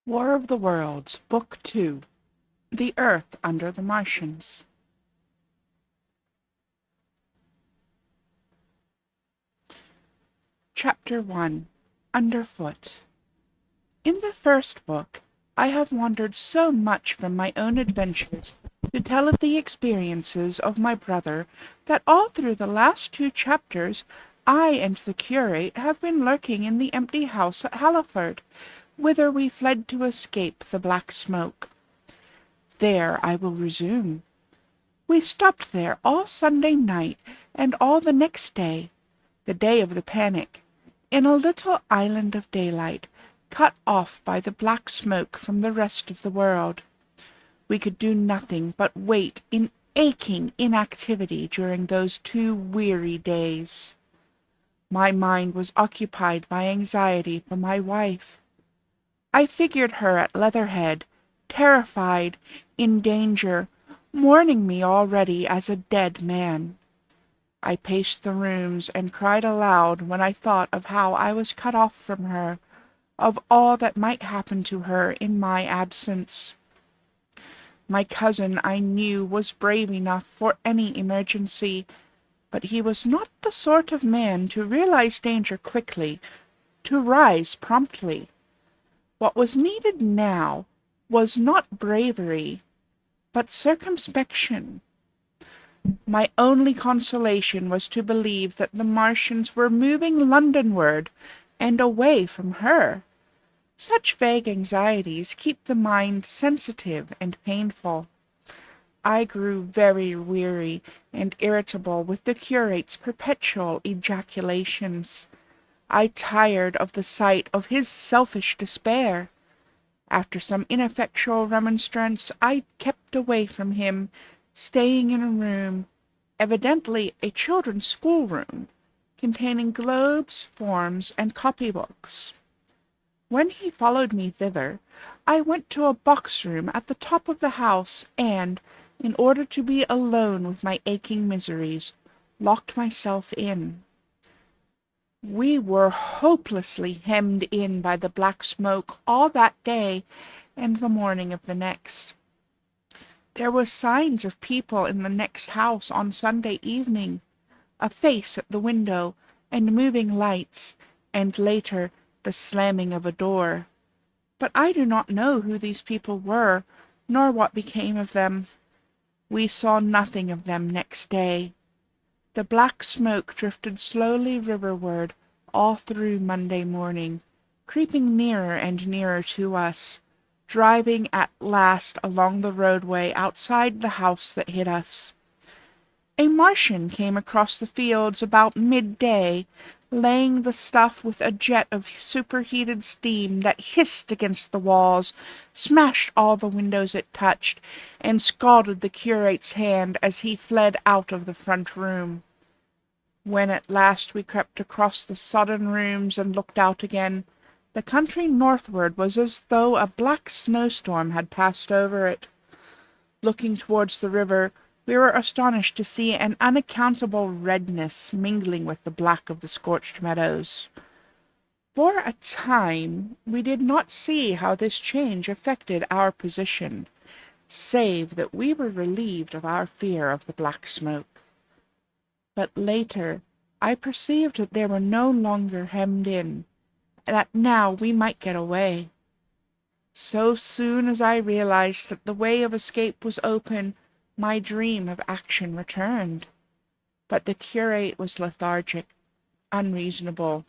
War of the Worlds, Book 2, The Earth Under the Martians. Chapter 1, Underfoot. In the first book, I have wandered so much from my own adventures to tell of the experiences of my brother that all through the last 2 chapters I and the curate have been lurking in the empty house at Halliford, whither we fled to escape the black smoke. There I will resume. We stopped there all Sunday night and all the next day, the day of the panic, in a little island of daylight, cut off by the black smoke from the rest of the world. We could do nothing but wait in aching inactivity during those 2 weary days. My mind was occupied by anxiety for my wife. I figured her at Leatherhead, terrified, in danger, mourning me already as a dead man. I paced the rooms and cried aloud when I thought of how I was cut off from her, of all that might happen to her in my absence. My cousin, I knew, was brave enough for any emergency, but he was not the sort of man to realize danger quickly, to rise promptly. What was needed now was not bravery, but circumspection. My only consolation was to believe that the Martians were moving Londonward and away from her. Such vague anxieties keep the mind sensitive and painful. I grew very weary and irritable with the curate's perpetual ejaculations. I tired of the sight of his selfish despair. After some ineffectual remonstrance, I kept away from him, staying in a room, evidently a children's schoolroom, containing globes, forms, and copybooks. When he followed me thither, I went to a box-room at the top of the house, and, in order to be alone with my aching miseries, locked myself in. We were hopelessly hemmed in by the black smoke all that day and the morning of the next. There were signs of people in the next house on Sunday evening, a face at the window, and moving lights, and later the slamming of a door. But I do not know who these people were, nor what became of them. We saw nothing of them next day. The black smoke drifted slowly riverward all through Monday morning, creeping nearer and nearer to us, driving at last along the roadway outside the house that hid us. A Martian came across the fields about midday, laying the stuff with a jet of superheated steam that hissed against the walls, smashed all the windows it touched, and scalded the curate's hand as he fled out of the front room. When at last we crept across the sodden rooms and looked out again, the country northward was as though a black snowstorm had passed over it. Looking towards the river, we were astonished to see an unaccountable redness mingling with the black of the scorched meadows. For a time we did not see how this change affected our position, save that we were relieved of our fear of the black smoke. But later I perceived that they were no longer hemmed in, that now we might get away. So soon as I realized that the way of escape was open, my dream of action returned. But the curate was lethargic, unreasonable.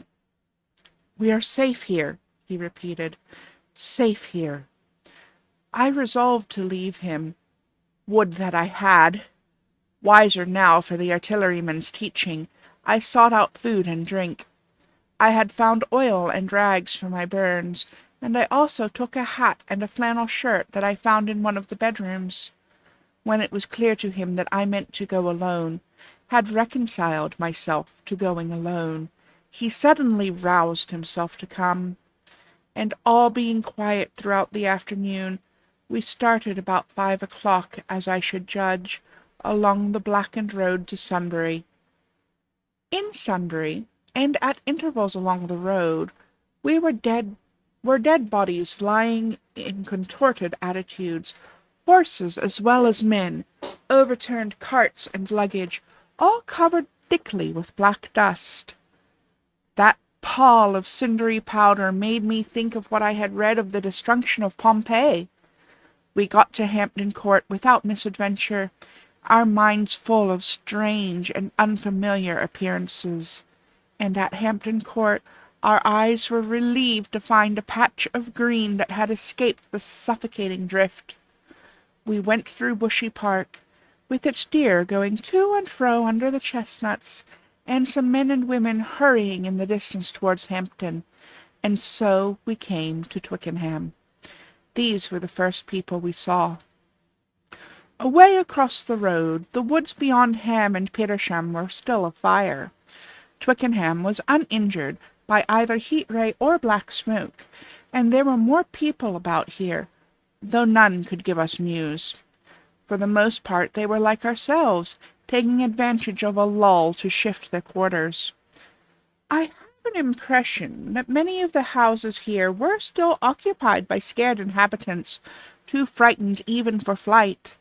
"We are safe here," he repeated. "Safe here." I resolved to leave him. Would that I had! Wiser now for the artilleryman's teaching, I sought out food and drink. I had found oil and rags for my burns, and I also took a hat and a flannel shirt that I found in one of the bedrooms. When it was clear to him that I meant to go alone, had reconciled myself to going alone, he suddenly roused himself to come, and all being quiet throughout the afternoon, we started about 5 o'clock, as I should judge, along the blackened road to Sunbury. In Sunbury, and at intervals along the road, we were dead were dead bodies lying in contorted attitudes, horses as well as men, overturned carts and luggage, all covered thickly with black dust. That pall of cindery powder made me think of what I had read of the destruction of Pompeii. We got to Hampton Court without misadventure, our minds full of strange and unfamiliar appearances, and at Hampton Court our eyes were relieved to find a patch of green that had escaped the suffocating drift. We went through Bushy Park, with its deer going to and fro under the chestnuts, and some men and women hurrying in the distance towards Hampton, and so we came to Twickenham. These were the first people we saw. Away across the road, the woods beyond Ham and Petersham were still afire. Twickenham was uninjured by either heat ray or black smoke, and there were more people about here, though none could give us news. For the most part they were like ourselves, taking advantage of a lull to shift their quarters. I have an impression that many of the houses here were still occupied by scared inhabitants, too frightened even for flight.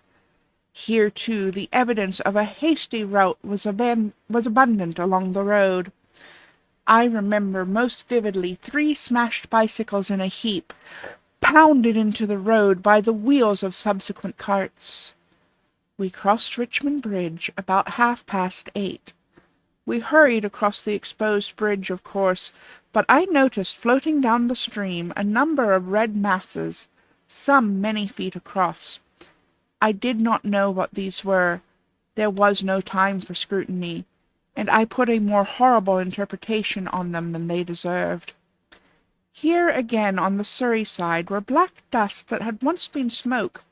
Here, too, the evidence of a hasty rout was abundant along the road. I remember most vividly 3 smashed bicycles in a heap, pounded into the road by the wheels of subsequent carts. We crossed Richmond Bridge about 8:30. We hurried across the exposed bridge, of course, but I noticed floating down the stream a number of red masses, some many feet across. I did not know what these were. There was no time for scrutiny, and I put a more horrible interpretation on them than they deserved. Here again on the Surrey side were black dust that had once been smoke,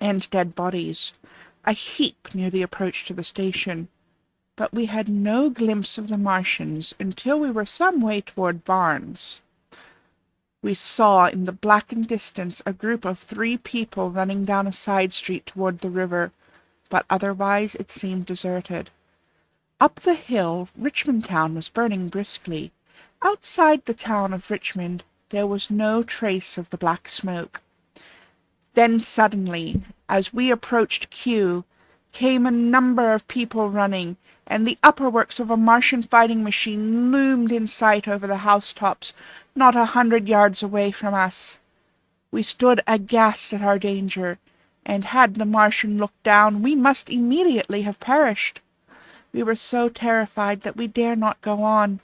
and dead bodies, a heap near the approach to the station. But we had no glimpse of the Martians until we were some way toward Barnes. We saw in the blackened distance a group of 3 people running down a side street toward the river, but otherwise it seemed deserted. Up the hill, Richmond town was burning briskly. Outside the town of Richmond there was no trace of the black smoke. Then suddenly, as we approached Kew, came a number of people running, and the upperworks of a Martian fighting machine loomed in sight over the housetops, not 100 yards away from us. We stood aghast at our danger, and had the Martian looked down, we must immediately have perished. We were so terrified that we dared not go on,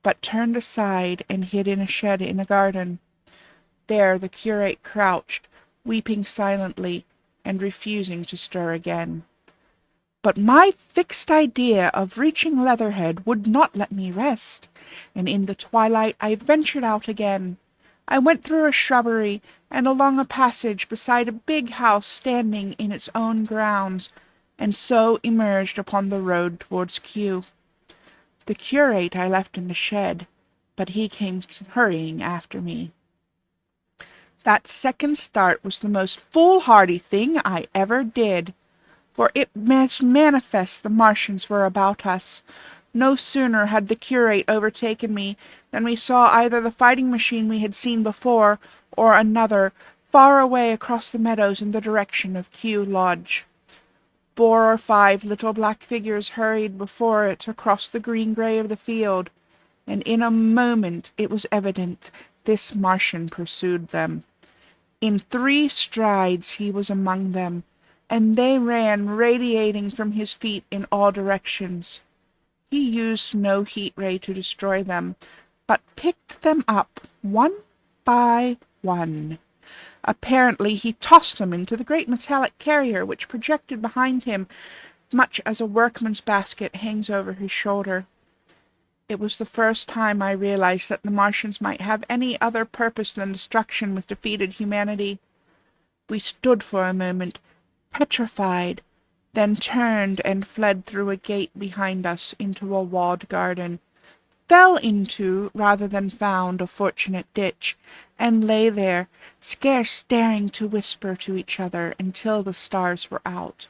but turned aside and hid in a shed in a garden. There the curate crouched, weeping silently, and refusing to stir again. But my fixed idea of reaching Leatherhead would not let me rest, and in the twilight I ventured out again. I went through a shrubbery and along a passage beside a big house standing in its own grounds, and so emerged upon the road towards Kew. The curate I left in the shed, but he came hurrying after me. That second start was the most foolhardy thing I ever did, for it was manifest the Martians were about us. No sooner had the curate overtaken me than we saw either the fighting machine we had seen before, or another, far away across the meadows in the direction of Kew Lodge. 4 or 5 little black figures hurried before it across the green-grey of the field, and in a moment it was evident this Martian pursued them. In 3 strides he was among them, and they ran radiating from his feet in all directions. He used no heat ray to destroy them, but picked them up one by one. Apparently he tossed them into the great metallic carrier which projected behind him, much as a workman's basket hangs over his shoulder. It was the first time I realized that the Martians might have any other purpose than destruction with defeated humanity. We stood for a moment, petrified, then turned and fled through a gate behind us into a walled garden, fell into, rather than found, a fortunate ditch, and lay there, scarce daring to whisper to each other until the stars were out.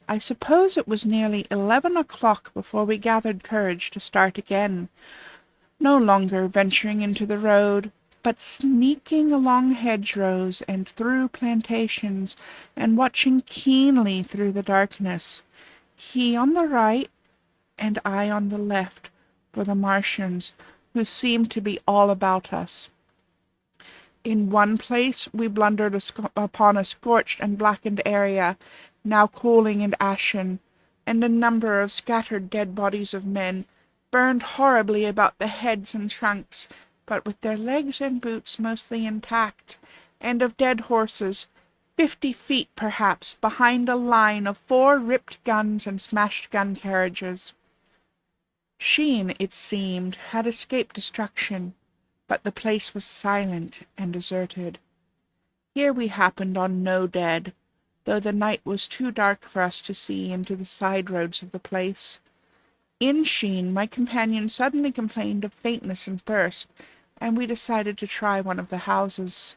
I suppose it was nearly 11 o'clock before we gathered courage to start again, no longer venturing into the road, but sneaking along hedgerows and through plantations, and watching keenly through the darkness, he on the right and I on the left, for the Martians, who seemed to be all about us. In one place we blundered upon a scorched and blackened area, now cooling and ashen, and a number of scattered dead bodies of men, burned horribly about the heads and trunks, but with their legs and boots mostly intact, and of dead horses, 50 feet perhaps behind a line of 4 ripped guns and smashed gun carriages. Sheen, it seemed, had escaped destruction, but the place was silent and deserted. Here we happened on no dead, though the night was too dark for us to see into the side roads of the place. In Sheen, my companion suddenly complained of faintness and thirst, and we decided to try one of the houses.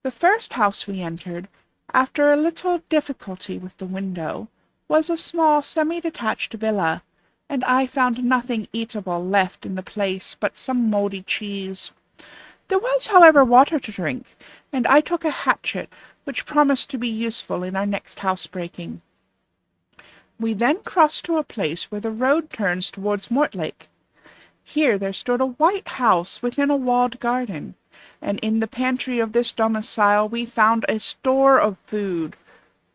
The first house we entered, after a little difficulty with the window, was a small semi-detached villa, and I found nothing eatable left in the place but some mouldy cheese. There was, however, water to drink, and I took a hatchet, which promised to be useful in our next housebreaking. We then crossed to a place where the road turns towards Mortlake. Here there stood a white house within a walled garden, and in the pantry of this domicile we found a store of food,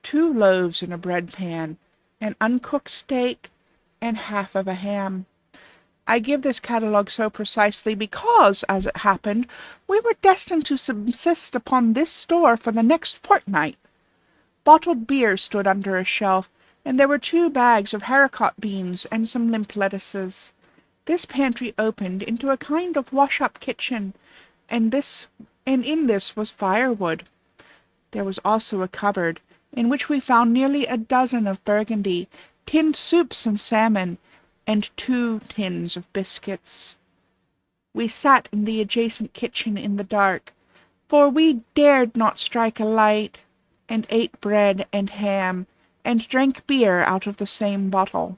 2 loaves in a bread pan, an uncooked steak, and half of a ham. I give this catalogue so precisely because, as it happened, we were destined to subsist upon this store for the next fortnight. Bottled beer stood under a shelf, and there were 2 bags of haricot beans and some limp lettuces. This pantry opened into a kind of wash-up kitchen, and in this was firewood. There was also a cupboard, in which we found nearly a dozen of Burgundy, tinned soups and salmon, and 2 tins of biscuits. We sat in the adjacent kitchen in the dark, for we dared not strike a light, and ate bread and ham, and drank beer out of the same bottle.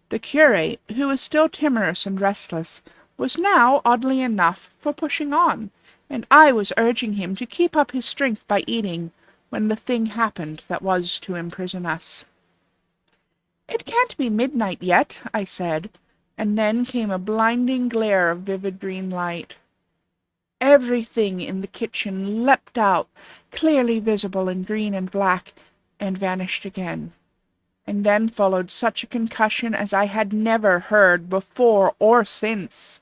The curate, who was still timorous and restless, was now, oddly enough, for pushing on, and I was urging him to keep up his strength by eating, when the thing happened that was to imprison us. "It can't be midnight yet," I said, and then came a blinding glare of vivid green light. Everything in the kitchen leapt out, clearly visible in green and black, and vanished again. And then followed such a concussion as I had never heard before or since.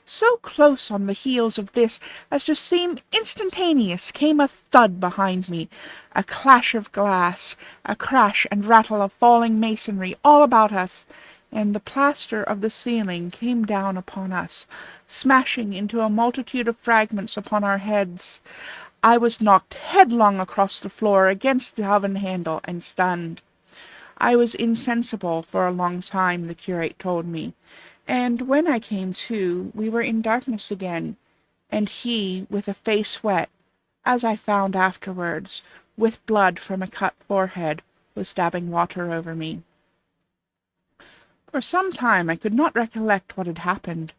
So close on the heels of this as to seem instantaneous came a thud behind me, a clash of glass, a crash and rattle of falling masonry all about us, and the plaster of the ceiling came down upon us, smashing into a multitude of fragments upon our heads. I was knocked headlong across the floor against the oven handle and stunned. I was insensible for a long time, the curate told me, and when I came to, we were in darkness again, and he, with a face wet, as I found afterwards, with blood from a cut forehead, was dabbing water over me. For some time I could not recollect what had happened.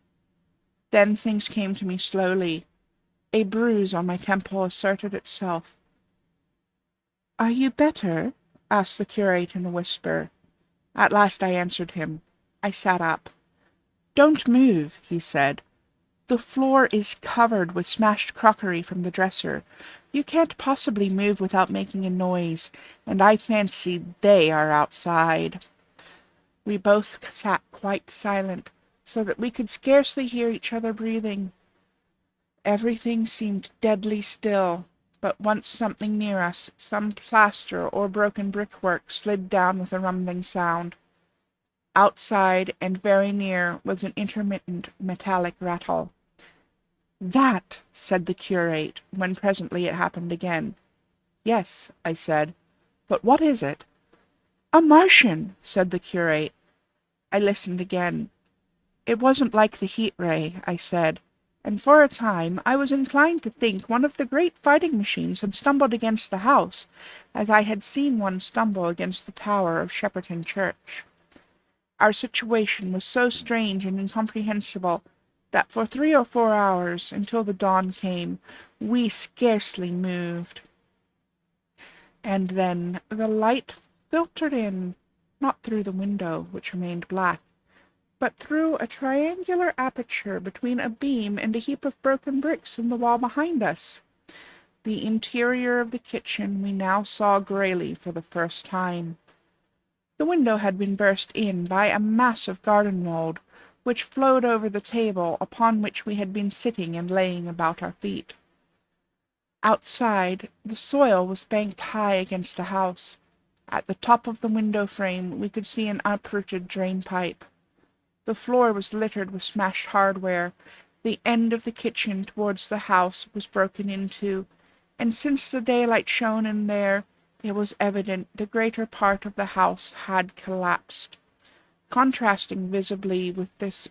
Then things came to me slowly. A bruise on my temple asserted itself. "Are you better?" asked the curate in a whisper. At last I answered him. I sat up. "Don't move," he said. "The floor is covered with smashed crockery from the dresser. You can't possibly move without making a noise, and I fancy they are outside." We both sat quite silent, so that we could scarcely hear each other breathing. Everything seemed deadly still, but once something near us, some plaster or broken brickwork, slid down with a rumbling sound. Outside and very near was an intermittent metallic rattle. "That," said the curate, when presently it happened again. "Yes," I said, "but what is it?" "A Martian," said the curate. I listened again. "It wasn't like the heat ray," I said, and for a time I was inclined to think one of the great fighting machines had stumbled against the house, as I had seen one stumble against the tower of Shepperton Church. Our situation was so strange and incomprehensible that for 3 or 4 hours, until the dawn came, we scarcely moved. And then the light filtered in, not through the window, which remained black, but through a triangular aperture between a beam and a heap of broken bricks in the wall behind us. The interior of the kitchen we now saw greyly for the first time. The window had been burst in by a massive garden mould, which flowed over the table upon which we had been sitting and laying about our feet. Outside, the soil was banked high against the house. At the top of the window frame we could see an uprooted drain-pipe. The floor was littered with smashed hardware. The end of the kitchen towards the house was broken into, and since the daylight shone in there, it was evident the greater part of the house had collapsed. Contrasting visibly with this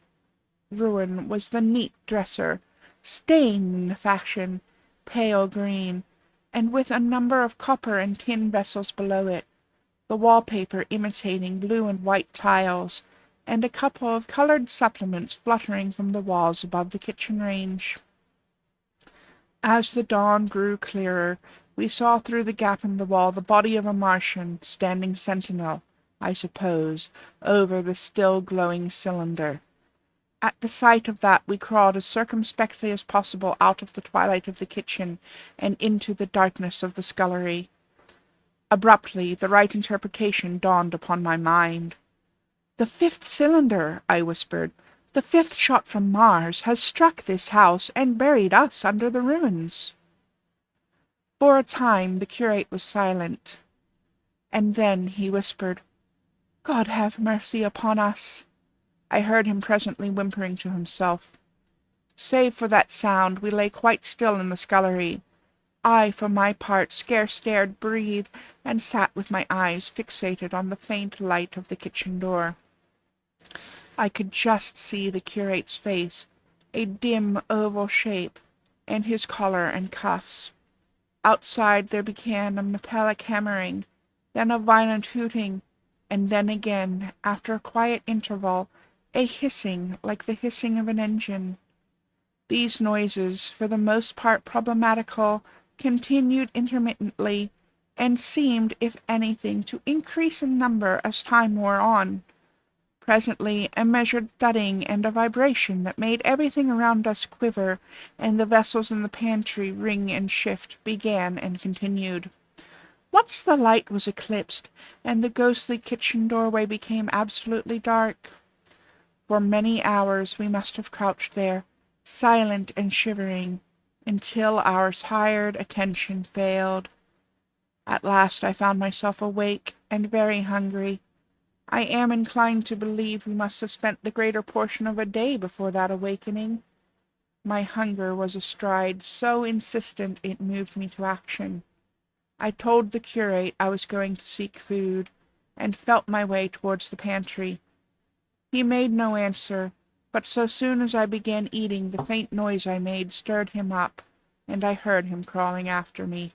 ruin was the neat dresser, stained in the fashion, pale green, and with a number of copper and tin vessels below it, the wallpaper imitating blue and white tiles, and a couple of coloured supplements fluttering from the walls above the kitchen range. As the dawn grew clearer, we saw through the gap in the wall the body of a Martian, standing sentinel, I suppose, over the still glowing cylinder. At the sight of that we crawled as circumspectly as possible out of the twilight of the kitchen and into the darkness of the scullery. Abruptly the right interpretation dawned upon my mind. "The 5th cylinder," I whispered, "the 5th shot from Mars, has struck this house and buried us under the ruins." For a time the curate was silent, and then he whispered, "God have mercy upon us." I heard him presently whimpering to himself. Save for that sound, we lay quite still in the scullery. I, for my part, scarce dared breathe, and sat with my eyes fixated on the faint light of the kitchen door. I could just see the curate's face, a dim oval shape, and his collar and cuffs. Outside there began a metallic hammering, then a violent hooting, and then again, after a quiet interval, a hissing like the hissing of an engine. These noises, for the most part problematical, continued intermittently, and seemed, if anything, to increase in number as time wore on. Presently a measured thudding and a vibration that made everything around us quiver, and the vessels in the pantry ring and shift, began and continued. Once the light was eclipsed, and the ghostly kitchen doorway became absolutely dark. For many hours we must have crouched there, silent and shivering, until our tired attention failed. At last I found myself awake and very hungry. I am inclined to believe we must have spent the greater portion of a day before that awakening. My hunger was a stride so insistent it moved me to action. I told the curate I was going to seek food, and felt my way towards the pantry. He made no answer, but so soon as I began eating, the faint noise I made stirred him up, and I heard him crawling after me.